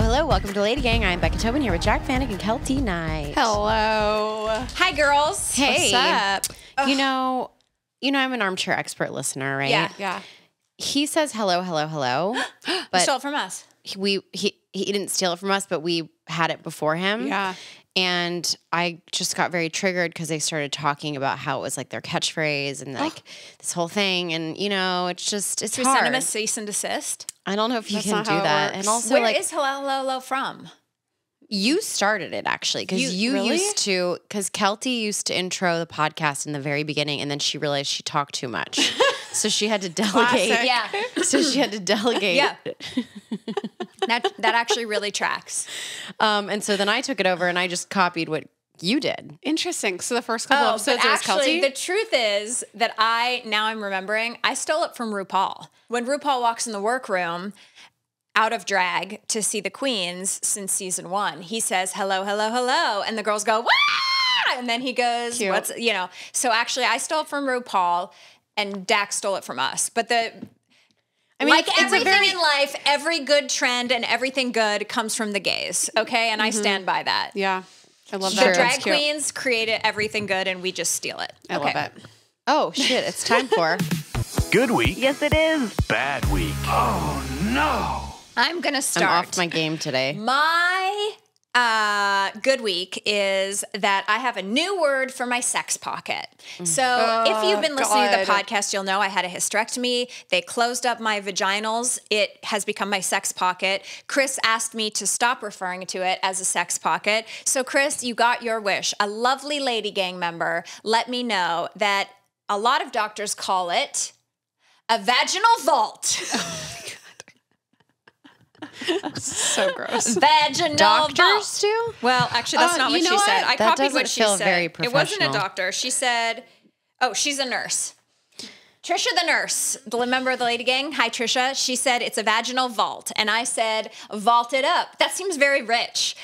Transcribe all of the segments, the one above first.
Hello, hello. Welcome to LadyGang. I'm Becca Tobin here with Jack Vanek and Keltie Knight. Hello. Hi, girls. Hey. What's up? You know, I'm an armchair expert listener, right? Yeah. He says hello, hello, hello. But stole it from us. He didn't steal it from us, but we had it before him. Yeah. And I just got very triggered because they started talking about how it was like their catchphrase and like this whole thing. And, you know, it's Should we hard. send him a cease and desist? I don't know if you That's can not do how it that. works. And also, Where like, is hello, hello, hello from? you started it actually because you really? used to, because Keltie used to intro the podcast in the very beginning and then she realized she talked too much. So she had to delegate. Classic. Yeah. So she had to delegate. Yeah. That actually really tracks. And so then I took it over and I just copied what you did. Interesting. So the first couple episodes, but it was actually, Keltie? the truth is that I'm remembering, I stole it from RuPaul. When RuPaul walks in the workroom out of drag to see the queens since season 1, he says, hello, hello, hello. And the girls go, wah! And then he goes, Cute. So actually I stole it from RuPaul and Dax stole it from us. But it's a everything in life, every good trend and everything good comes from the gays, okay? And I stand by that. Yeah. I love The that. drag That's cute. queens created everything good and we just steal it. I love it. Oh, shit. It's time for. Good week. Yes, it is. Bad week. Oh, no. I'm going to I'm start. off my game today. My good week is that I have a new word for my sex pocket. So if you've been listening to the God. podcast, you'll know I had a hysterectomy. They closed up my vaginals. It has become my sex pocket. Chris asked me to stop referring to it as a sex pocket. So Chris, you got your wish. A lovely LadyGang member let me know that a lot of doctors call it a vaginal vault. So gross. Vaginal Doctors vault. do? Well, actually, that's not what you she know said. what? I That copied doesn't what she feel said. very It wasn't a professional. doctor. She said, oh, she's a nurse. Trisha the nurse, the member of the LadyGang. Hi, Trisha. She said it's a vaginal vault. And I said, vault it up. That seems very rich.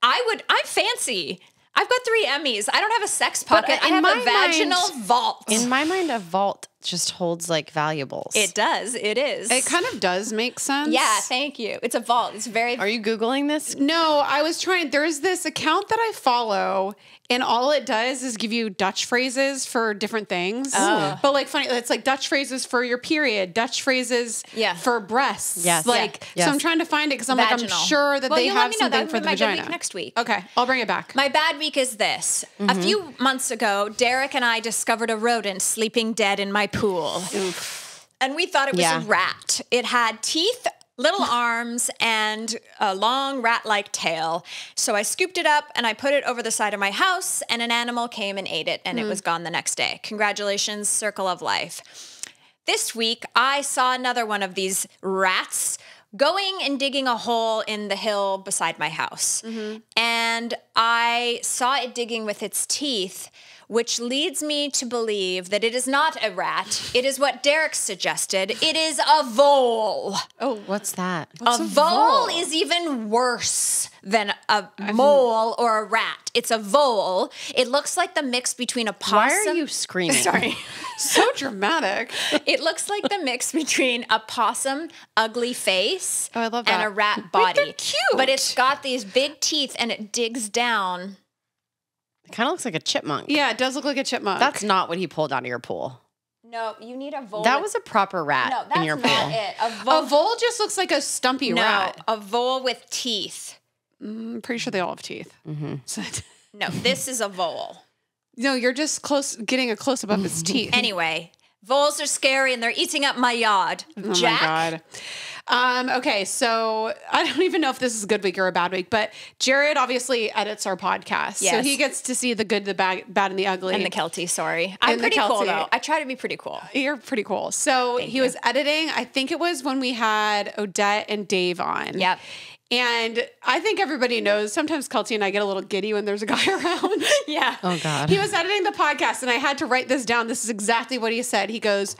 I'm fancy. I've got 3 Emmys. I don't have a sex pocket. I in have my a vaginal mind- vault. In my mind, a vault just holds like valuables. It does. It is. It kind of does make sense. Yeah, thank you. It's a vault. It's very... Are you Googling this? No, I was trying. There's this account that I follow, and all it does is give you Dutch phrases for different things. Oh. But like funny, it's like Dutch phrases for your period, Dutch phrases Yeah. for breasts. Yes. Like, Yeah. so I'm Yes. trying to find it because I'm like, I'm Vaginal. sure that Well, they you'll let have me know. something That'll for be the my good vagina. week next week. Okay, I'll bring it back. My bad week is this. A few months ago, Derek and I discovered a rodent sleeping dead in my pool. And we thought it was Yeah. a rat. It had teeth, little arms, and a long rat-like tail. So I scooped it up and I put it over the side of my house, and an animal came and ate it, and it was gone the next day. Congratulations, circle of life. This week, I saw another one of these rats going and digging a hole in the hill beside my house. And I saw it digging with its teeth, which leads me to believe that it is not a rat. It is what Derek suggested. It is a vole. Oh, what's that? A vole is even worse than a mole or a rat. It's a vole. It looks like the mix between a possum. Why are you screaming? Sorry. So dramatic. It looks like the mix between a possum, ugly face, Oh, I love and that. a rat body. they're cute. But it's got these big teeth and it digs down. It kind of looks like a chipmunk. Yeah, it does look like a chipmunk. That's not what he pulled out of your pool. No, you need a vole. That was a proper rat no, that's in your not pool. it. a vole just looks like a stumpy No, rat. a vole with teeth. I'm pretty sure they all have teeth. So- No, this is a vole. no, you're just getting a close up of its teeth. Anyway, voles are scary and they're eating up my yard. Oh Jack? my God. Okay, so I don't even know if this is a good week or a bad week, but Jared obviously edits our podcast. So Yes. he gets to see the good, the bad, and the ugly. And the Keltie, sorry. I'm And the pretty cool Keltie. though. I try to be pretty cool. You're pretty cool. So he was editing, I think it was when we had Odette and Dave on. Yep. And I think everybody knows sometimes Keltie and I get a little giddy when there's a guy around. Yeah. Oh, God. He was editing the podcast and I had to write this down. This is exactly what he said. He goes,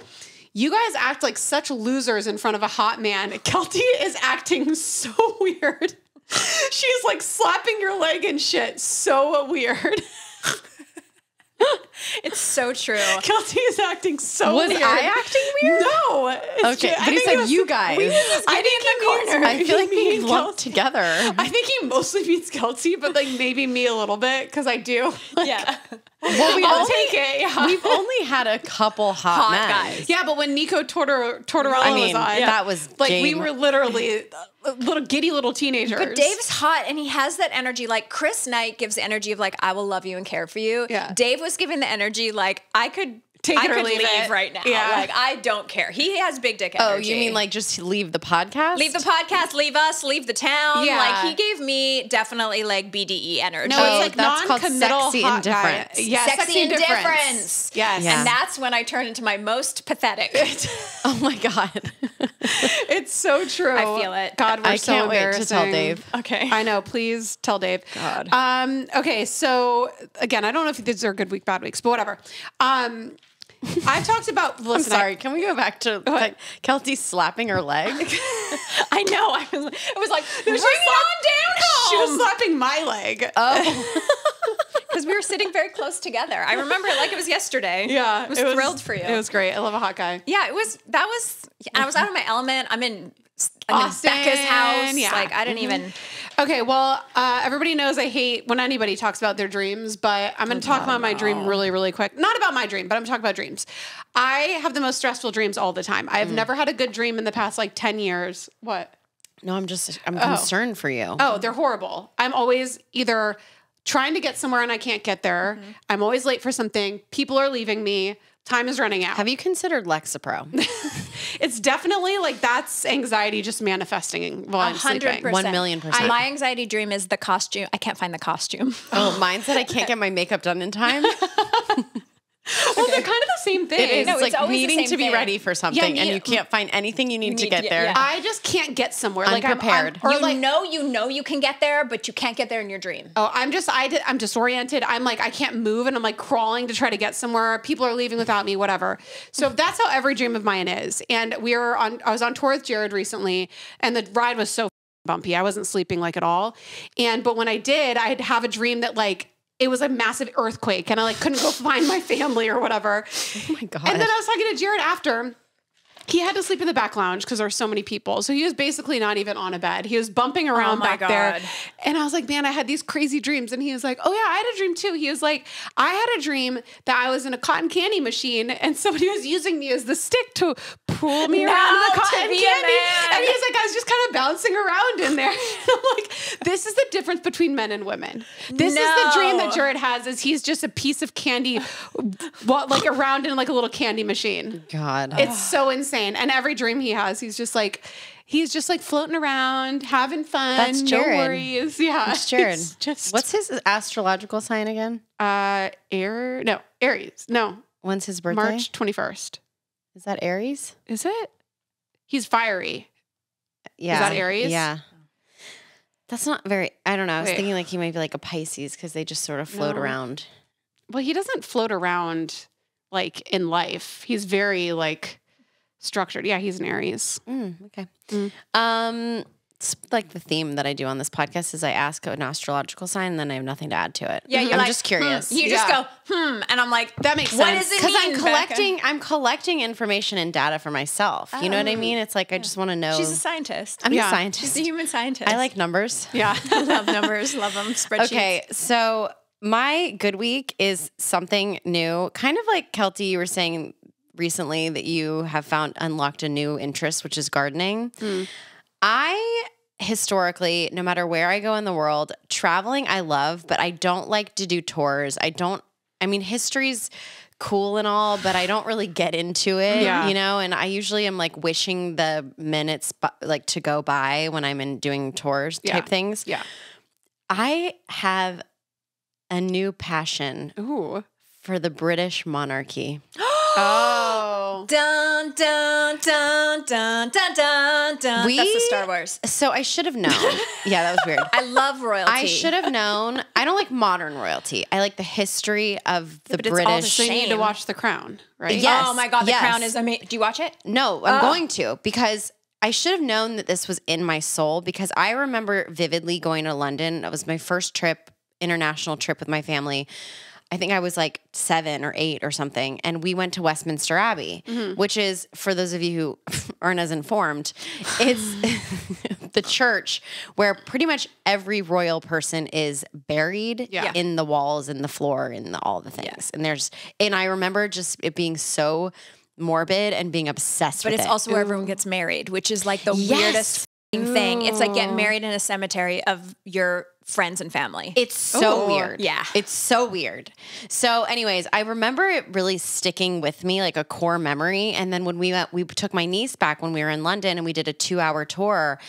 "You guys act like such losers in front of a hot man. Keltie is acting so weird. She's like slapping your leg and shit. So weird." It's so true. Keltie is acting so Was weird. I acting weird? No. It's Okay, just- but he said you guys. I think in the corner. I feel like we lumped together. I think he mostly means Keltie, but like maybe me a little bit because I do. Yeah. Well, I'll take it. Yeah. We've only had a couple hot men. guys. Yeah, but when Nico Tortorella I mean, was on, that was like game. we were literally giddy little teenagers. But Dave's hot and he has that energy. Like Chris Knight gives the energy of like, I will love you and care for you. Yeah. Dave was giving the energy like, I could Take it or leave leave it. right now. Yeah. Like, I don't care. He has big dick energy. Oh, you mean like just leave the podcast? leave the podcast, leave us, leave the town. Yeah. Like he gave me definitely like BDE energy. No, Oh, it's like that's called non-committal sexy hot guy. indifference. Yeah, Sexy indifference. Yes. Yeah. And that's when I turn into my most pathetic. Oh my God. It's so true. I feel it. God, we're I so can't wait to embarrassing. tell Dave. Okay. I know. Please tell Dave. God. Okay. So again, I don't know if these are good week, bad weeks, but whatever. I talked about. Listen, I'm sorry. Can we go back to like Keltie slapping her leg? I know. It was like, bring it on down She was home. slapping my leg. Because we were sitting very close together. I remember it like it was yesterday. Yeah, I was thrilled for you. It was great. I love a hot guy. Yeah, and I was out of my element. I'm in Austin, Becca's house. yeah. Like I didn't even. Okay, well, everybody knows I hate when anybody talks about their dreams, but I'm going to talk about my dream really, really quick. Not about my dream, but I'm talking about dreams. I have the most stressful dreams all the time. I've never had a good dream in the past like 10 years. What? No, I'm concerned for you. Oh, they're horrible. I'm always either trying to get somewhere and I can't get there. I'm always late for something. People are leaving me. Time is running out. Have you considered Lexapro? It's definitely like that's anxiety just manifesting while I'm sleeping. 100%. 1,000,000%. My anxiety dream is the costume. I can't find the costume. Oh, mine said I can't get my makeup done in time. Well, they're kind of the same thing. It is. No, It's it's like always the needing same to be thing. ready for something, Yeah, and you can't find anything you need to need- get there. yeah. I just can't get somewhere. Like Unprepared. Or you like, know you can get there, but you can't get there in your dream. oh, I'm disoriented. I'm like, I can't move and I'm like crawling to try to get somewhere. People are leaving without me, whatever. So that's how every dream of mine is. And I was on tour with Jared recently and the ride was so bumpy. I wasn't sleeping like at all. But when I did, I'd have a dream that like, it was a massive earthquake and I like couldn't go find my family or whatever. Oh my God. And then I was talking to Jared after. He had to sleep in the back lounge because there were so many people. So he was basically not even on a bed. He was bumping around my back there. God. And I was like, man, I had these crazy dreams. And he was like, oh yeah, I had a dream too. He was like, I had a dream that I was in a cotton candy machine and somebody was using me as the stick to pull me around Now the to cotton be a candy. man. And he was like, I was just kind of bouncing around in there. And I'm like, this is the difference between men and women. This is the dream that No. Jared has is he's just a piece of candy like around in like a little candy machine. God. It's so insane. And every dream he has, he's just like floating around, having fun. That's Jared. No worries. Yeah. It's Jared. It's just What's his astrological sign again? Aries. No. When's his birthday? March 21st. Is that Aries? Is it? He's fiery. Yeah. that Aries? Yeah. That's not very, I don't know. I was Wait. thinking like he might be like a Pisces because they just sort of float No. around. Well, he doesn't float around like in life. He's very like structured. Yeah, he's an Aries. Okay. Mm. It's like the theme that I do on this podcast is I ask an astrological sign and then I have nothing to add to it. Yeah, you're I'm like, just curious. You just Yeah. go, and I'm like, That makes what sense. does it Because mean, I'm collecting information and data for myself. You know what I mean? It's like I just want to know. Becca? She's a scientist. I'm Yeah. a scientist. She's a human scientist. I like numbers. Yeah. I love numbers, love them, spreadsheets. Okay, so my good week is something new. Kind of like Keltie, you were saying recently that you have unlocked a new interest, which is gardening. I historically, no matter where I go in the world, traveling I love, but I don't like to do tours. History's cool and all, but I don't really get into it, Yeah. you know? And I usually am like wishing the minutes like to go by when I'm in doing tours type things. Yeah. I have a new passion Ooh. for the British monarchy. Oh. Dun, dun, dun, dun, dun, dun, dun. That's the Star Wars. So I should have known. Yeah, that was weird. I love royalty. I should have known. I don't like modern royalty. I like the history of the but it's all the British. So you need to Same. watch The Crown, right? Yeah. Yes, Oh my God, The yes. Crown is amazing. Do you watch it? No, I'm going to because I should have known that this was in my soul because I remember vividly going to London. That was my first trip, international trip with my family. I think I was like 7 or 8 or something. And we went to Westminster Abbey, which is, for those of you who aren't as informed, it's the church where pretty much every royal person is buried in the walls and the floor and all the things. And I remember just it being so morbid and being obsessed with it. But it's also where everyone gets married, which is like the weirdest thing. It's like getting married in a cemetery of your friends and family. It's so weird. Yeah. It's so weird. So anyways, I remember it really sticking with me, like a core memory. And then when we took my niece back when we were in London and we did a 2-hour tour,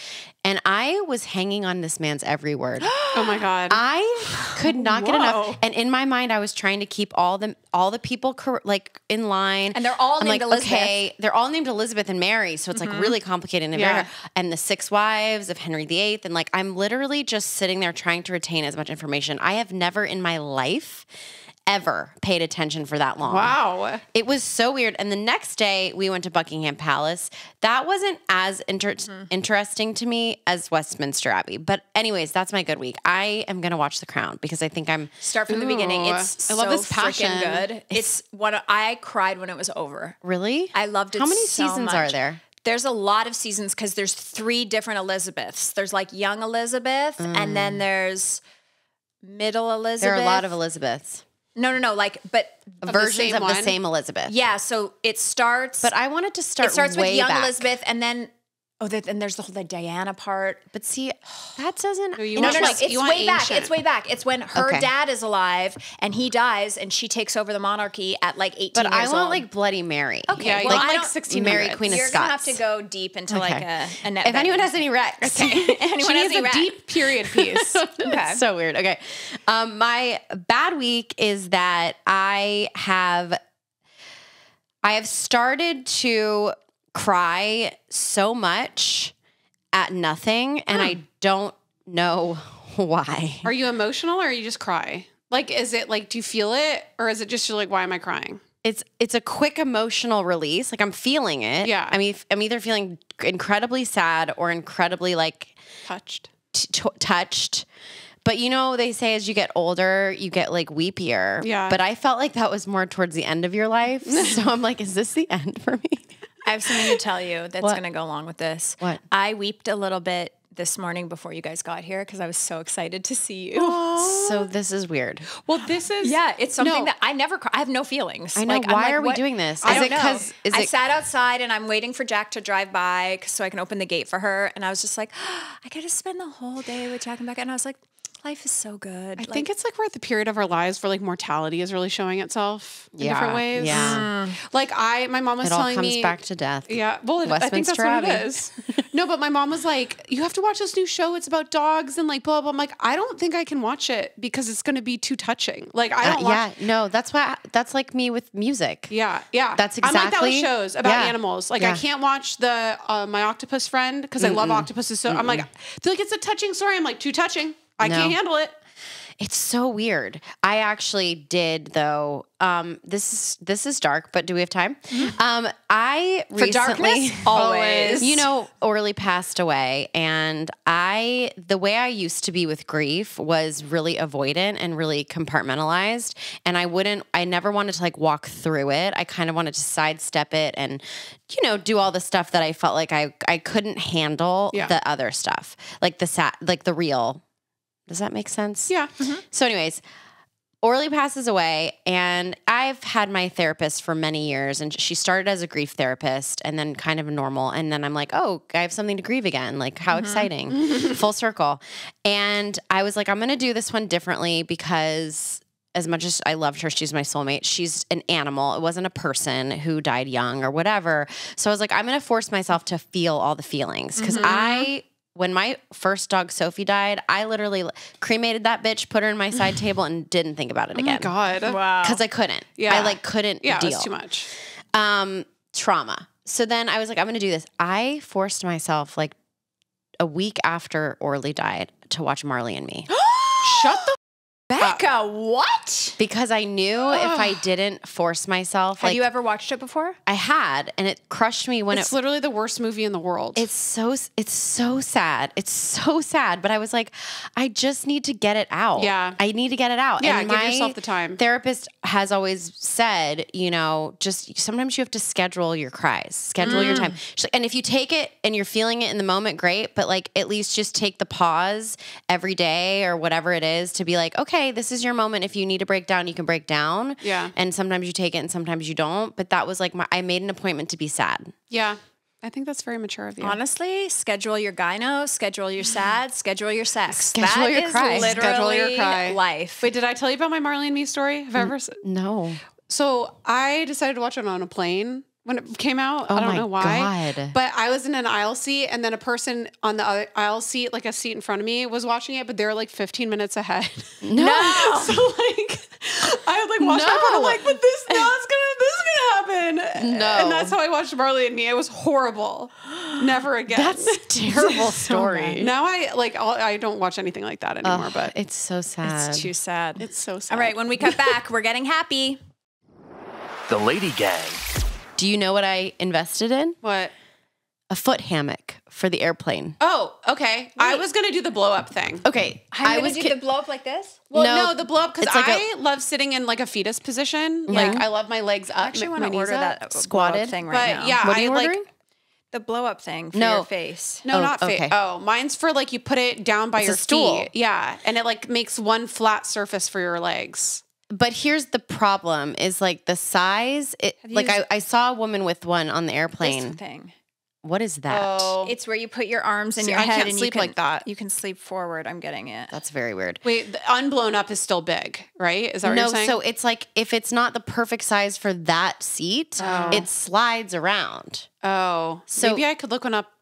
and I was hanging on this man's every word. Oh my God. I could not get enough. And in my mind, I was trying to keep all the people like in line. And they're all named Elizabeth. Okay, they're all named Elizabeth and Mary. So it's like really complicated. And the 6 wives of Henry VIII. And like, I'm literally just sitting there trying to retain as much information. I have never in my life ever paid attention for that long. Wow. It was so weird. And the next day we went to Buckingham Palace. That wasn't as interesting to me as Westminster Abbey. But anyways, that's my good week. I am going to watch The Crown because I think I'm... Start from the beginning. It's I love this passion. freaking good. It's what I cried when it was over. Really? I loved it. How many so seasons much. are there? There's a lot of seasons because there's 3 different Elizabeths. There's like young Elizabeth, and then there's middle Elizabeth. There are a lot of Elizabeths. No, like, but Versions of the same Elizabeth. yeah. So it starts. But I wanted to start it starts way with young back. Elizabeth, and then then there's the whole Diana part. But see, that doesn't... you No, want no, like- it's you want way back. ancient. It's way back. It's when her Okay. dad is alive and he dies, and she takes over the monarchy at like 18 But years I want old. like Bloody Mary. Okay, Yeah, you well, want I like don't- 1600s. Mary Queen of You're gonna have Scots. to go deep into like a net. If anyone has any recs. anyone She has needs any a rec- deep period piece. Okay. It's so weird. Okay. My bad week is that I have started to cry so much at nothing, and I don't know why. Are you emotional or you just cry? Like, is it like, do you feel it? Or is it just you're like, why am I crying? It's a quick emotional release. Like, I'm feeling it. Yeah. I mean, I'm either feeling incredibly sad or incredibly like Touched. touched. But you know, they say as you get older, you get like weepier. Yeah. But I felt like that was more towards the end of your life. So I'm like, is this the end for me? I have something to tell you that's What? going to go along with this. What? I weeped a little bit this morning before you guys got here because I was so excited to see you. So this is weird. Well, this is. Yeah, it's something No. that I never cry. I have no feelings. I know. Like, I'm Why like, are we what- doing this? I Is don't it know. 'cause- is I it- sat outside and I'm waiting for Jack to drive by so I can open the gate for her. And I was just like, I got to spend the whole day with Jack and Becca. And I was like, life is so good. I think it's like we're at the period of our lives where like mortality is really showing itself in different ways. Yeah. Like my mom was It all telling comes me. back to death. Yeah, well, I think that's Westminster what Abbey. it is. No, but my mom was like, "You have to watch this new show. It's about dogs and like blah blah." I'm like, I don't think I can watch it because it's going to be too touching. Like I don't watch. Yeah, no, that's like me with music. Yeah. That's I'm like that with exactly- shows about yeah. animals. Like Yeah. I can't watch the My Octopus Friend because I love octopuses. So I'm like, I feel like it's a touching story. I'm like, too touching. I can't handle it. It's so weird. I actually did though. This is dark, but do we have time? I for recently, darkness, always. you know, Orly passed away, and the way I used to be with grief was really avoidant and really compartmentalized, and I never wanted to like walk through it. I kind of wanted to sidestep it and, you know, do all the stuff that I felt like I couldn't handle the other stuff, like the real. Does that make sense? Yeah. So anyways, Orly passes away, and I've had my therapist for many years, and she started as a grief therapist and then kind of normal. And then I'm like, oh, I have something to grieve again. Like, how exciting. Full circle. And I was like, I'm going to do this one differently because as much as I loved her, she's my soulmate. She's an animal. It wasn't a person who died young or whatever. So I was like, I'm going to force myself to feel all the feelings because when my first dog, Sophie, died, I literally cremated that bitch, put her in my side table, and didn't think about it again. Oh my God. wow. Because I couldn't. Yeah. I like couldn't Yeah, deal. it was too much. Trauma. So then I was like, I'm going to do this. I forced myself like a week after Orly died to watch Marley and Me. Shut the Becca, what? because I knew if I didn't force myself, Have you ever watched it before? I had, and it crushed me when It's literally the worst movie in the world. It's so sad. It's so sad. But I was like, I just need to get it out. Yeah. I need to get it out. Yeah, and give my yourself the time. Therapist has always said, just sometimes you have to schedule your cries, schedule your time. She's like, and if you take it and you're feeling it in the moment, great. But like, at least just take the pause every day or whatever it is to be like, okay, this is your moment. If you need to break down, you can break down. Yeah. And sometimes you take it and sometimes you don't. But that was like I made an appointment to be sad. Yeah. I think that's very mature of you. Honestly, schedule your gyno, schedule your sad, schedule your sex. Schedule That your is cry. literally Schedule your cry. life. Wait, did I tell you about my Marley and Me story? Have I ever? No. So I decided to watch it on a plane when it came out. I don't my know why. God. But I was in an aisle seat, and then a person on the other aisle seat, like a seat in front of me, was watching it, but they were like 15 minutes ahead. No. So like I like watched that part. I'm like, but this is gonna happen. No. And that's how I watched Marley and Me. It was horrible. Never again. That's a terrible story. Now I don't watch anything like that anymore. But It's so sad. It's too sad. it's so sad. All right, when we come back, we're getting happy. The Lady Gang. Do you know what I invested in? What? A foot hammock for the airplane. Oh, okay. I was gonna do the blow up thing. Okay, I was the blow up like this. Well, No, no, the blow up because it's like I love sitting in like a fetus position. Like I love my legs up. I actually want my to knees order up. that Squatted? blow-up thing right But now. yeah, What are you I like. ordering? The blow up thing for No. your face. No, Oh, not fit. okay. Oh, mine's for like you put it down by It's your a stool. feet. Yeah, and it like makes one flat surface for your legs. But here's the problem: is like the size. you used- I saw a woman with one on the This airplane. thing. What is that? Oh, It's where you put your arms in See, your I head can't and sleep you can, like that. You can sleep forward. I'm getting it. That's very weird. wait, the unblown up is still big, right? Is that what No, you're saying? so it's like if it's not the perfect size for that seat, it slides around. oh, So- maybe I could look one up.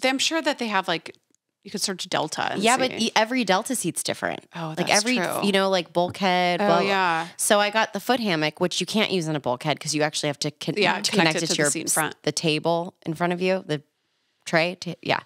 I'm sure that they have like you could search Delta. And Yeah, see. but every Delta seat's different. Oh, like that's every true. like bulkhead. Oh, yeah. So I got the foot hammock, which you can't use on a bulkhead because you actually have to connect connect it it to to the seat in front. the table in front of you, the tray. Yeah,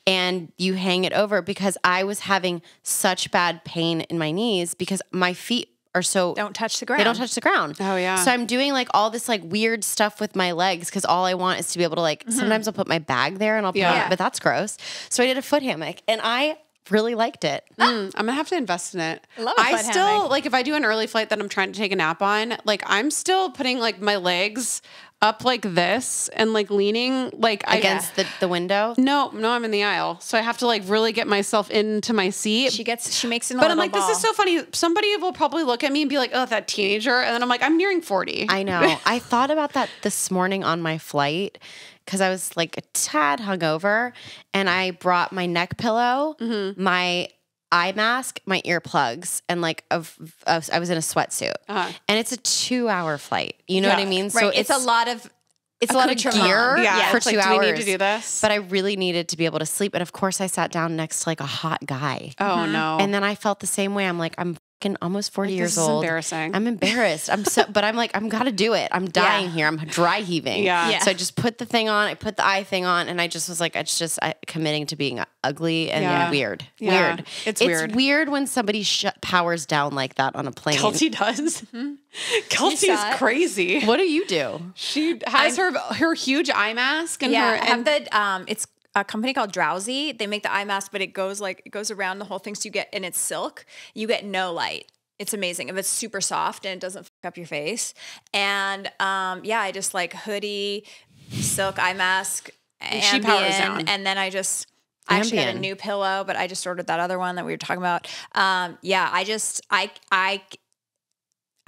and you hang it over because I was having such bad pain in my knees because my feet are so Don't touch the ground. They don't touch the ground. Oh, yeah. So I'm doing like all this like weird stuff with my legs because all I want is to be able to like. Sometimes I'll put my bag there and I'll put Yeah. it, but that's gross. So I did a foot hammock and I really liked it. I'm gonna have to invest in it. I love a I foot still hammock. like if I do an early flight that I'm trying to take a nap on, like I'm still putting like my legs up like this and like leaning like Against the window. No, I'm in the aisle, so I have to like really get myself into my seat. She makes it. but I'm like, this is so funny. Somebody will probably look at me and be like, "Oh, that teenager," and then I'm like, "I'm nearing 40." I know. I thought about that this morning on my flight because I was like a tad hungover and I brought my neck pillow, my eye mask, my earplugs, and like I was in a sweatsuit. And it's a 2-hour flight. You know what I Yeah. mean? Right. It's a lot of it's a lot of accoutrement. gear Yeah, for it's 2 like, hours. do we need to do this? But I really needed to be able to sleep. And of course I sat down next to like a hot guy. Oh no! And then I felt the same way. I'm like, I'm fucking almost 40 This years is old. embarrassing. I'm embarrassed. But I'm like, I'm gotta do it. I'm dying here. I'm dry heaving. Yeah. Yeah. So I just put the thing on. I put the eye thing on, and I just was like, it's just committing to being ugly and Yeah. weird. Yeah. Weird. It's weird. It's weird when somebody powers down like that on a plane. Keltie does. Keltie saw is it? crazy. What do you do? She has her huge eye mask and Yeah, her I have and the it's a company called Drowsy. They make the eye mask, but it goes around the whole thing, so you get, and it's silk. You get no light. It's amazing. If it's super soft and it doesn't fuck up your face. And yeah, I just like hoodie, silk eye mask, she powers Ambien, down. and then I actually got a Ambien. new pillow, but I just ordered that other one that we were talking about. Yeah,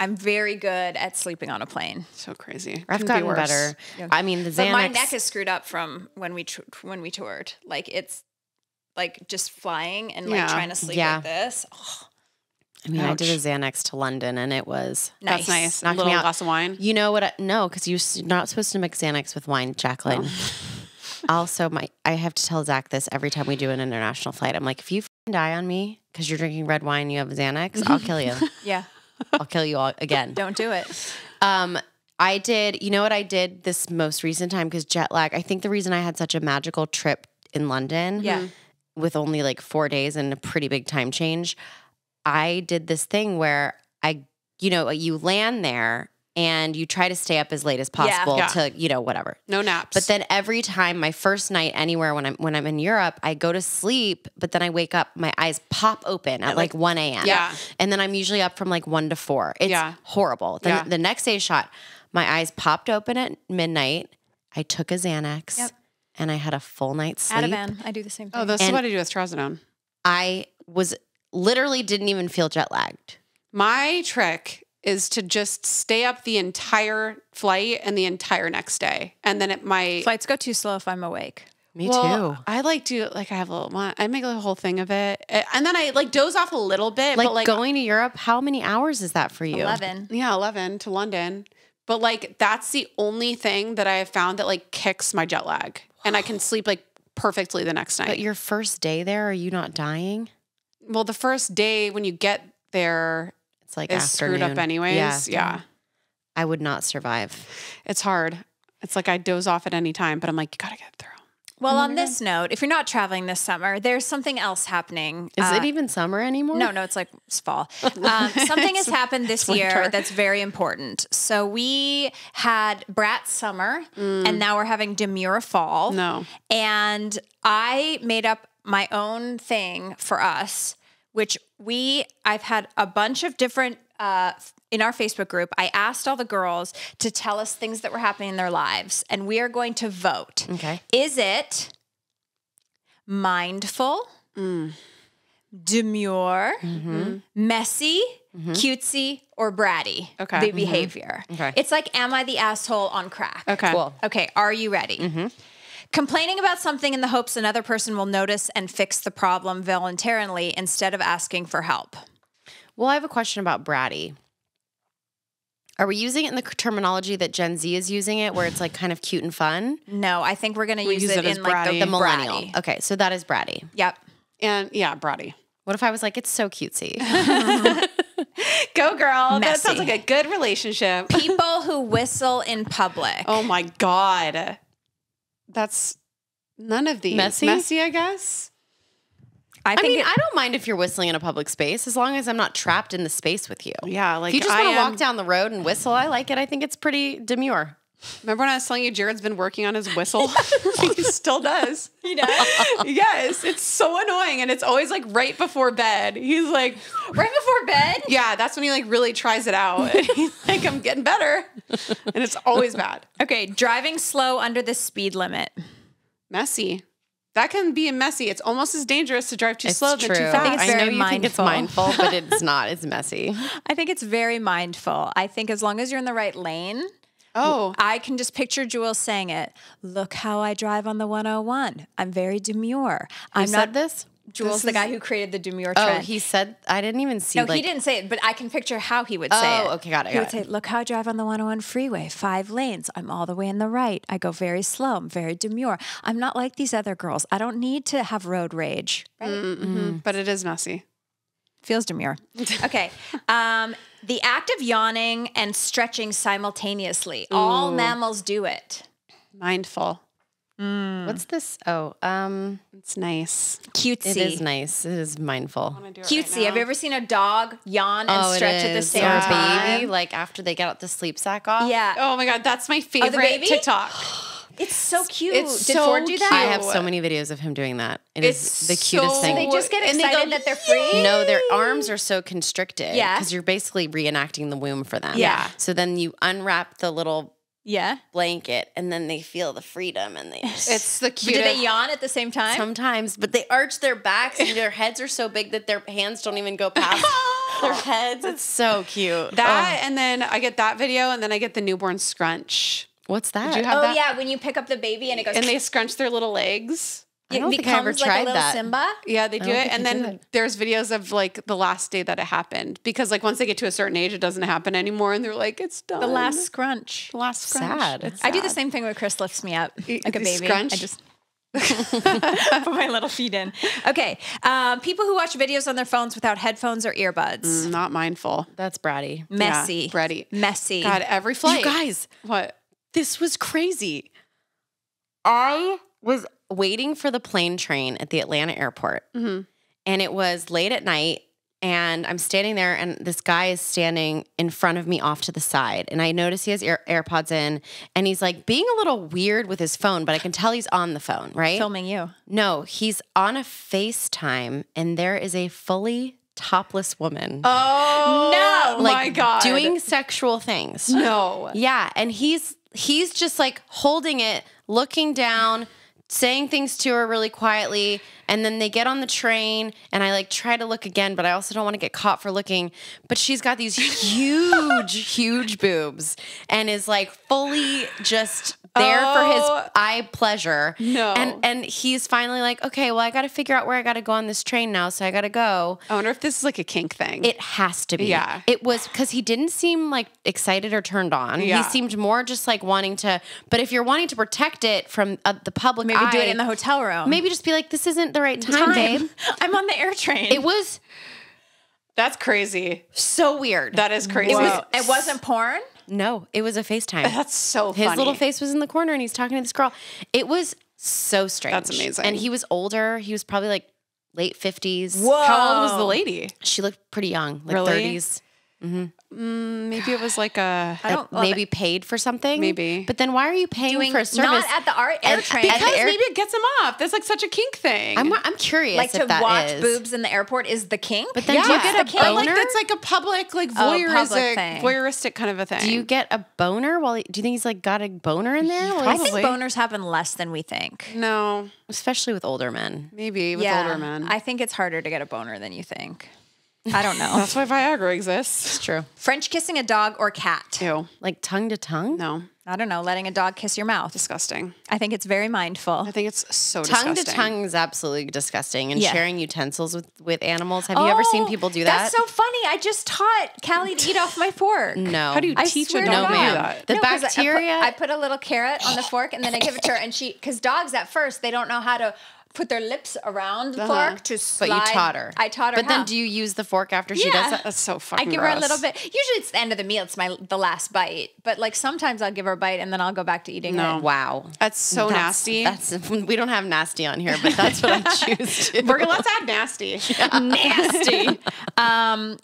I'm very good at sleeping on a plane. so crazy. I've Couldn't be gotten worse. better. I mean, the Xanax. But my neck is screwed up from when we toured. Like it's like just flying and like Yeah. trying to sleep Yeah. like this. Oh, I mean, I did a Ouch. Xanax to London, and it was. That's nice. A Knocked little me out. glass of wine. You know what? No, because you're not supposed to mix Xanax with wine, Jacqueline. Oh. Also, I have to tell Zach this every time we do an international flight. I'm like, if you die on me because you're drinking red wine, and you have Xanax, I'll kill you. yeah. I'll kill you all again. Don't do it. I did. You know what I did this most recent time because jet lag. I think the reason I had such a magical trip in London, Yeah. with only like 4 days and a pretty big time change. I did this thing where you land there and you try to stay up as late as possible to, whatever. No naps. But then every time, my first night anywhere when I'm in Europe, I go to sleep, but then I wake up, my eyes pop open at like 1 a.m. Yeah. And then I'm usually up from like 1 to 4. It's horrible. Then the next day's shot, my eyes popped open at midnight. I took a Xanax and I had a full night's sleep. Ativan. I do the same thing. Oh, this is what I do with trazodone. I was literally didn't even feel jet lagged. My trick is to just stay up the entire flight and the entire next day. And then Flights go too slow if I'm awake. Me too. I like to, I have a little, I make a whole thing of it. And then I doze off a little bit. Like, but going to Europe, how many hours is that for you? 11. Yeah, 11 to London. But that's the only thing that I have found that kicks my jet lag. And I can sleep perfectly the next night. But your first day there, are you not dying? Well, the first day when you get there, it's like is afternoon. screwed up anyways. Yeah. I would not survive. It's hard. It's like I doze off at any time, but I'm like, you gotta get through. Well, on this note, if you're not traveling this summer, there's something else happening. Is it even summer anymore? No, it's fall. Something has happened this year that's very important. So we had Brat summer, and now we're having Demure fall. No. And I made up my own thing for us, which I've had a bunch of different in our Facebook group. I asked all the girls to tell us things that were happening in their lives, and we are going to vote. Okay. Is it mindful, demure, messy, cutesy, or bratty? Okay. The behavior. Okay. It's like, am I the asshole on crack? Okay. Cool. Okay, are you ready? Complaining about something in the hopes another person will notice and fix the problem voluntarily instead of asking for help. Well, I have a question about bratty. Are we using it in the terminology that Gen Z is using it, where it's kind of cute and fun? No, I think we're going to use use it it as in bratty. The millennial. bratty. Okay, so that is bratty. Yep. And bratty. What if I was like, it's so cutesy? Go girl. That Messy. sounds like a good relationship. People who whistle in public. Oh my God. That's none of these. Messy? I guess. I I think mean, I don't mind if you're whistling in a public space, as long as I'm not trapped in the space with you. Yeah. If you just want to walk down the road and whistle, I like it. I think it's pretty demure. Remember when I was telling you Jared's been working on his whistle? He still does. he does. Yes. It's so annoying. And it's always right before bed. He's like, Right before bed? yeah, that's when he really tries it out. And he's like, I'm getting better. And it's always bad. Okay, driving slow under the speed limit. Messy. That can be messy. It's almost as dangerous to drive too slow than too I fast. think it's I know very you think it's mindful. mindful, but it's not. It's messy. I think it's very mindful. I think as long as you're in the right lane, I can just picture Jules saying it. Look how I drive on the 101. I'm very demure. Who said this? Jules, the guy who created the demure Oh, trend. he said, I didn't even see. No, he didn't say it, but I can picture how he would say it. Oh, okay, got it. He would say, look how I drive on the 101 freeway, 5 lanes. I'm all the way in the right. I go very slow. I'm very demure. I'm not like these other girls. I don't need to have road rage. Right? But it is messy. Feels demure. Okay. The act of yawning and stretching simultaneously. All mammals do it. Mindful. What's this? Oh, It's nice. Cutesy. it is nice. It is mindful. Cutesy. Have you ever seen a dog yawn and stretch at the same or a time? baby, after they get out the sleep sack off. Yeah. Oh my God, that's my favorite baby? TikTok. It's so cute. It's Did so Ford do that? I have so many videos of him doing that. It's It's the cutest so- thing. They just get And they excited go, that they're free. No, their arms are so constricted. Yeah. Because you're basically reenacting the womb for them. Yeah. So then you unwrap the little Yeah. blanket and then they feel the freedom and they just It's the But do cutest. they yawn at the same time? sometimes, but they arch their backs and their heads are so big that their hands don't even go past their heads. It's so cute. That, and then I get that video, and then I get the newborn scrunch. What's that? Did you have Oh that? yeah, when you pick up the baby and it goes And they scrunch their little legs. I don't it think I ever becomes like tried a little that. Simba. Yeah, they do don't it. think And I did then it. there's videos of the last day that it happened. Because once they get to a certain age, it doesn't happen anymore. And they're like, it's done. The last scrunch. The last scrunch. Sad. It's I do the sad. same thing when Chris lifts me up like a the baby. scrunch? I just put my little feet in. Okay. People who watch videos on their phones without headphones or earbuds. Not mindful. That's bratty. Messy. Yeah, bratty. Messy. God, every flight. You guys, What? this was crazy. I was waiting for the plane train at the Atlanta airport, and it was late at night, and I'm standing there, and this guy is standing in front of me off to the side. And I notice he has AirPods in, and he's like being a little weird with his phone, but I can tell he's on the phone, right? Filming you. No, he's on a FaceTime, and there is a fully topless woman. Oh, no. Like, my God. doing sexual things. No. Yeah, and he's just like holding it, looking down, saying things to her really quietly, and then they get on the train, and I like try to look again, but I also don't want to get caught for looking. But she's got these huge boobs, and is like fully just there for his eye pleasure. No. And he's finally like, okay, well, I got to figure out where I got to go on this train now, so I got to go. I wonder if this is like a kink thing. It has to be. Yeah. It was because he didn't seem like excited or turned on. Yeah. He seemed more just like wanting to, but if you're wanting to protect it from the public Maybe eye, do it in the hotel room. maybe just be like, this isn't the right time, babe. I'm on the air train. It was That's crazy. so weird. That is crazy. It wasn't porn? No, it was a FaceTime. That's so His funny. little face was in the corner and he's talking to this girl. It was so strange. That's amazing. And he was older. He was probably like late 50s. Whoa. How old was the lady? She looked pretty young, like Really? 30s. Maybe it was like a... I don't love Maybe paid for something. Maybe. But then why are you paying Doing for a service? not at the air train. at the Because air- maybe it gets him off. That's like such a kink thing. I'm curious like if to that watch is. boobs in the airport is the kink. But then do you get a Or like boner? that's like a public, like public voyeuristic, thing. voyeuristic kind of a thing. Do you get a boner? Do you think he's like got a boner in there? I think Probably. boners happen less than we think. No, Especially with older men. maybe with older men. I think it's harder to get a boner than you think. I don't know. That's why Viagra exists. It's true. French kissing a dog or cat? Ew. Like tongue to tongue? No, I don't know. Letting a dog kiss your mouth. disgusting. I think it's very mindful. I think it's so Tongue disgusting. to tongue is absolutely disgusting. And Yeah. sharing utensils with animals. Have you ever seen people do that? That's so funny. I just taught Callie to eat off my fork. No. How do you I teach a swear to dog to do ma'am. that? The No, 'cause bacteria. I put a little carrot on the fork and then I give it to her, and because dogs at first they don't know how to put their lips around the fork to slide. But you taught her. I taught her. But then how. do you use the fork after she Yeah. does that? That's so I fucking give her a gross. little bit. Usually it's the end of the meal. It's the last bite. But like sometimes I'll give her a bite and then I'll go back to eating No. it. Wow. That's so nasty. We don't have nasty on here, but that's what I choose to. Let's add nasty. Nasty.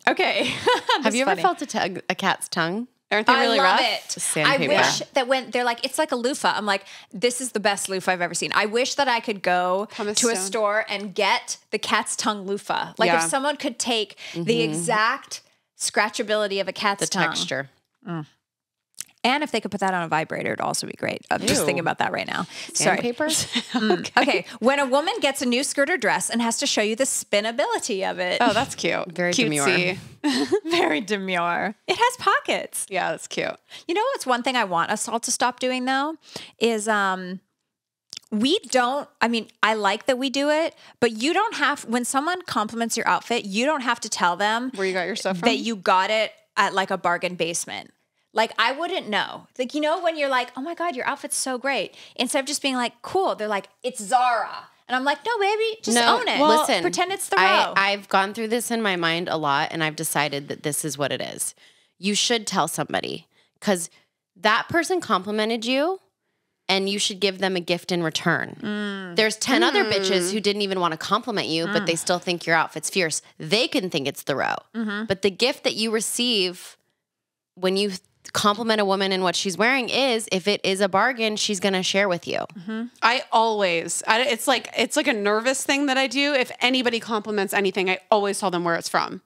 Okay. Have you ever felt a cat's tongue? Aren't they really I love rough? it. Sandpaper. I wish that when they're like, it's like a loofah. I'm like, this is the best loofah I've ever seen. I wish that I could go Pumice to a stone. store and get the cat's tongue loofah. Like Yeah. if someone could take the exact scratchability of a cat's The tongue. texture. And if they could put that on a vibrator, it'd also be great. I'm just Ew. thinking about that right now. Sorry. Sandpaper? Okay. When a woman gets a new skirt or dress and has to show you the spinability of it. Oh, that's cute. Very Cutesy. demure. Very demure. It has pockets. Yeah, that's cute. You know what's one thing I want us all to stop doing though is we don't, I mean, I like that we do it, but you don't have, when someone compliments your outfit, you don't have to tell them Where you got your stuff from? that you got it at like a bargain basement. Like I wouldn't know. Like, you know, when you're like, oh my God, your outfit's so great. Instead of just being like, cool, they're like, it's Zara. And I'm like, no, baby, just own it. Listen, Pretend it's the row. I've gone through this in my mind a lot, and I've decided that this is what it is. You should tell somebody because that person complimented you, and you should give them a gift in return. There's 10 other bitches who didn't even want to compliment you, but they still think your outfit's fierce. They can think it's the row. But the gift that you receive when you compliment a woman in what she's wearing is, if it is a bargain, she's going to share with you. It's like a nervous thing that I do. If anybody compliments anything, I always tell them where it's from.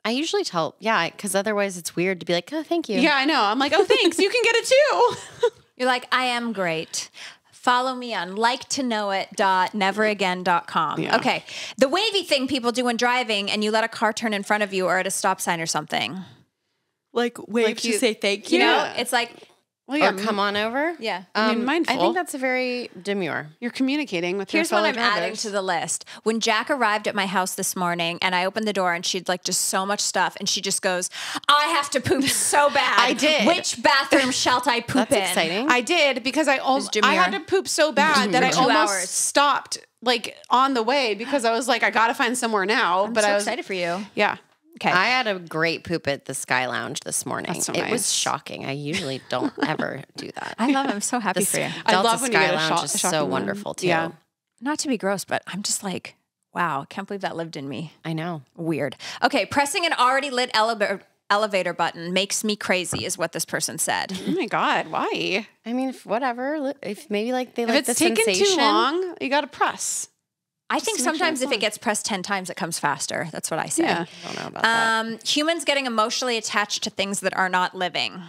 I usually tell, because otherwise it's weird to be like, oh, thank you. Yeah, I know. I'm like, oh, thanks. You can get it too. You're like, I am great. Follow me on liketoknowit.neveragain.com. Yeah. Okay. The wavy thing people do when driving and you let a car turn in front of you or at a stop sign or something. Like wave to say thank You you. know, it's like, Well, Or come on over. yeah. mindful. I think that's a very demure. You're communicating with Here's your what fellow I'm adding drivers. to the list. When Jack arrived at my house this morning and I opened the door and she'd like just so much stuff and she just goes, I have to poop so bad. I did. Which bathroom shall I poop That's in? exciting. I did because I demure. had to poop so bad that I 2 almost hours. stopped like on the way because I was like, I gotta find somewhere now. I'm but so I was excited for you. Yeah. Okay. I had a great poop at the Sky Lounge this morning. That's so It was nice. shocking. I usually don't ever do that. I love it. I'm so happy for you. I Delta love when you Sky get a Lounge is shocking so one. wonderful too. Yeah. Not to be gross, but I'm just like, Wow, can't believe that lived in me. I know. Weird. Okay, pressing an already lit elevator button makes me crazy is what this person said. Oh my God, why? I mean, whatever. If maybe like they If like the it's taken sensation. too long, you got to press. I think to make sure sometimes it's if it on. gets pressed 10 times, it comes faster. That's what I say. Yeah. I don't know about that. Humans getting emotionally attached to things that are not living.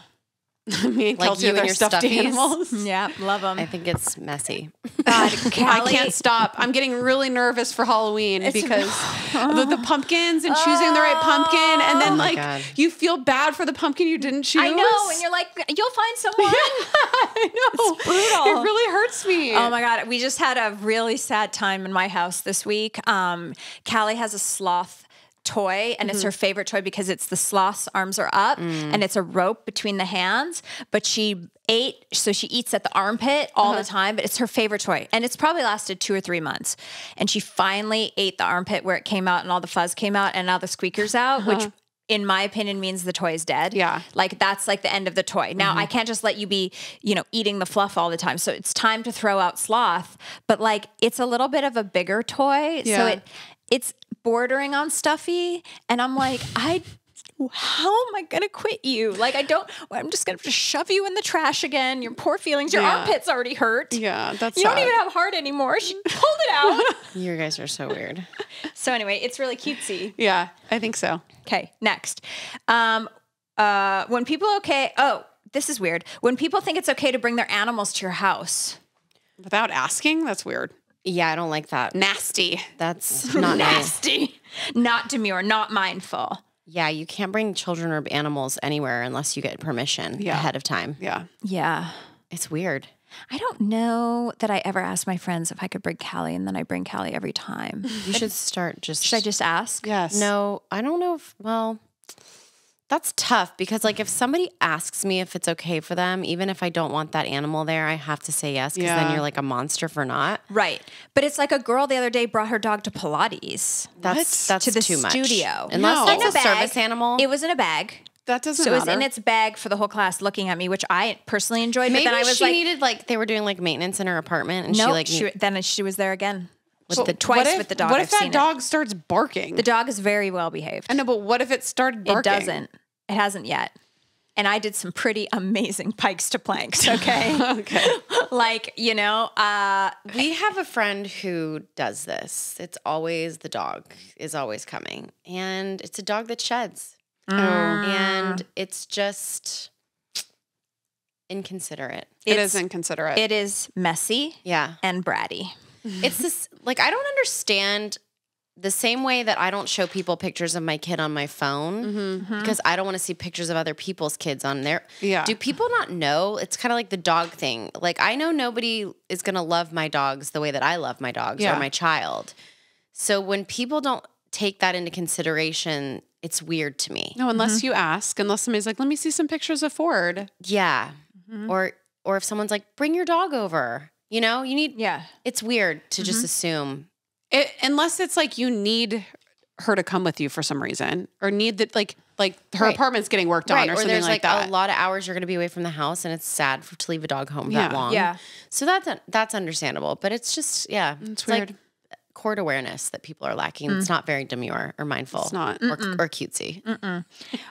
Me and Like Keltie you with and our your stuffed stuffies. animals. Yeah, love them. I think it's messy. God, I Callie, can't stop. I'm getting really nervous for Halloween because the pumpkins and choosing the right pumpkin. And then my like God. you feel bad for the pumpkin you didn't choose. I know, and you're like, you'll find someone. I know. It's brutal. It really hurts me. Oh my God. We just had a really sad time in my house this week. Callie has a sloth toy and it's her favorite toy because it's the sloth's arms are up and it's a rope between the hands, but she eats at the armpit all the time, but it's her favorite toy. And it's probably lasted 2 or 3 months. And she finally ate the armpit where it came out and all the fuzz came out and now the squeaker's out, which in my opinion means the toy is dead. Yeah. Like that's like the end of the toy. Now I can't just let you be, eating the fluff all the time. So it's time to throw out sloth, but like it's a little bit of a bigger toy. Yeah. So it's bordering on stuffy. And I'm like, how am I going to quit you? Like, I'm just going to shove you in the trash again. Your poor feelings, your Yeah. armpit's already hurt. Yeah, that's You don't sad. even have heart anymore. She pulled it out. You guys are so weird. So anyway, it's really cutesy. Yeah, I think so. Okay, next. When people this is weird. When people think it's okay to bring their animals to your house. Without asking, that's weird. Yeah, I don't like that. Nasty. That's not nice. Nasty. Not demure, not mindful. Yeah, you can't bring children or animals anywhere unless you get permission ahead of time. Yeah. Yeah. It's weird. I don't know that I ever asked my friends if I could bring Callie, and then I bring Callie every time. You should start just. Should I just ask? Yes. No, I don't know that's tough because like if somebody asks me if it's okay for them, even if I don't want that animal there, I have to say yes because then Yeah. you're like a monster for not. Right. But it's like a girl the other day brought her dog to Pilates. That's To the too much. studio. Unless No. it's In a service animal. It was in a bag. That doesn't So it was matter. in its bag for the whole class looking at me, which I personally enjoyed. Maybe but then I was she like, needed like they were doing like maintenance in her apartment and nope, she then she was there again. with Twice with the dog. What I've if that seen it. dog starts barking? The dog is very well behaved. I know, but what if it started It barking? doesn't. It hasn't yet. And I did some pretty amazing pikes to planks, okay? Okay. Like, we have a friend who does this. It's always the dog is always coming. And it's a dog that sheds. And it's just inconsiderate. It is inconsiderate. It is messy Yeah. and bratty. It's this, like, I don't understand the same way that I don't show people pictures of my kid on my phone because I don't want to see pictures of other people's kids on there. Yeah. Do people not know? It's kind of like the dog thing. Like, I know nobody is going to love my dogs the way that I love my dogs or my child. So when people don't take that into consideration, it's weird to me. No, unless you ask, unless somebody's like, let me see some pictures of Ford. Yeah. Or if someone's like, bring your dog over, you need, it's weird to just assume. Unless it's like you need her to come with you for some reason or need that, like her apartment's getting worked on or something there's like that. a lot of hours you're going to be away from the house and it's sad to leave a dog home that long. Yeah. So that's understandable, but it's just, it's weird. like court awareness that people are lacking. It's not very demure or mindful. It's not. Or cutesy.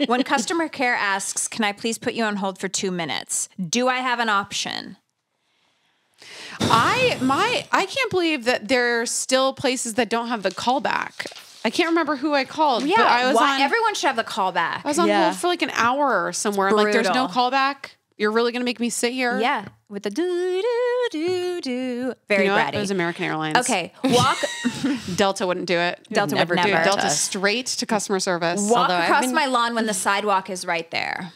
When customer care asks, can I please put you on hold for 2 minutes? Do I have an option? I can't believe that there's still places that don't have the callback. I can't remember who I called. Yeah, but I was on. everyone should have the callback. I was on hold for like an hour or somewhere. I'm like, there's no brutal. callback. You're really gonna make me sit here? Yeah, with the do. Very You know what? bratty. It was American Airlines. Okay, walk Delta wouldn't do it. Delta would never do never. it. Delta us. straight to customer service. walk Although I've across been- my lawn when the sidewalk is right there.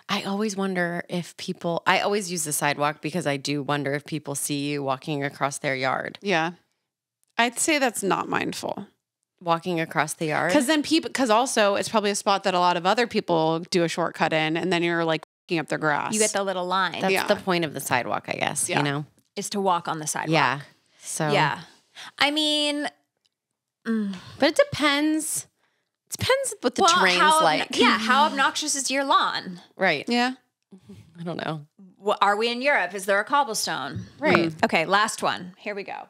I always wonder if I always use the sidewalk because I do wonder if people see you walking across their yard. Yeah. I'd say that's not mindful. Walking across the yard? Because also it's probably a spot that a lot of other people do a shortcut in, and then you're like picking up their grass. You get the little line. That's Yeah. the point of the sidewalk, I guess, Yeah. Is to walk on the sidewalk. Yeah. So Yeah. I mean, But it depends. It depends what the terrain's how like. how obnoxious is your lawn? Right. Yeah. I don't know. Are we in Europe? Is there a cobblestone? Right. Okay, last one. Here we go.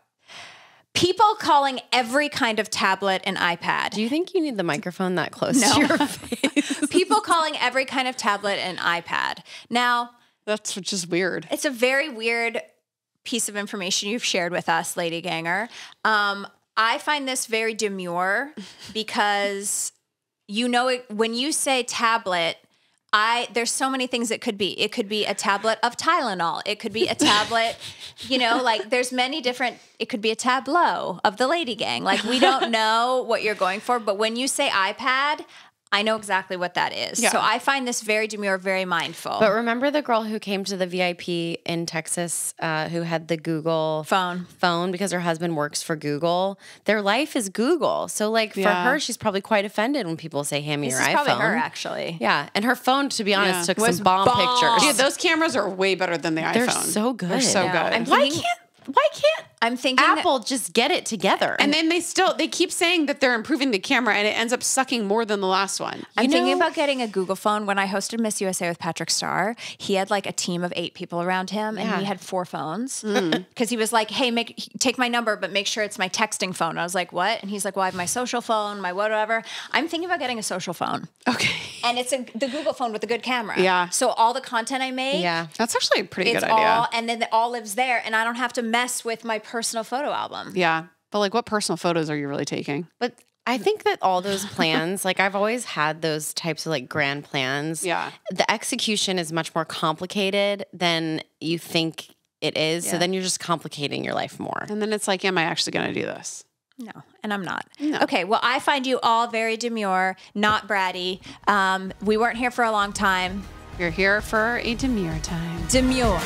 People calling every kind of tablet an iPad. Do you think you need the microphone that close to your face? People calling every kind of tablet an iPad. Now, That's just weird. it's a very weird piece of information you've shared with us, Lady Ganger. I find this very demure because when you say tablet, there's so many things it could be. It could be a tablet of Tylenol. It could be a tablet, like there's many different, it could be a tableau of the Lady Gang. Like we don't know what you're going for, but when you say iPad, I know exactly what that is. Yeah. So I find this very demure, very mindful. But remember the girl who came to the VIP in Texas who had the Google phone because her husband works for Google? Their life is Google. So like for her, she's probably quite offended when people say, hand me your iPhone. This is probably her, actually. Yeah. And her phone, to be honest, took some bomb pictures. Yeah, those cameras are way better than the iPhone. They're so good. They're so good. Why can't I'm thinking Apple just get it together? And then they keep saying that they're improving the camera and it ends up sucking more than the last one. I'm thinking about getting a Google phone. When I hosted Miss USA with Patrick Starr, he had like a team of 8 people around him and he had 4 phones because he was like, hey, take my number, but make sure it's my texting phone. I was like, what? And he's like, well, I have my social phone, my whatever. I'm thinking about getting a social phone. Okay. And it's the Google phone with a good camera. Yeah. So all the content I make. Yeah. That's actually a pretty good idea. And then it all lives there and I don't have to mess with my personal photo album. Yeah. But like what personal photos are you really taking? But I think that all those plans, like I've always had those types of like grand plans. Yeah. The execution is much more complicated than you think it is. Yeah. So then you're just complicating your life more. And then it's like, am I actually going to do this? No, and I'm not. No. Okay, well, I find you all very demure, not bratty. We weren't here for a long time. You're here for a demure time. Demure.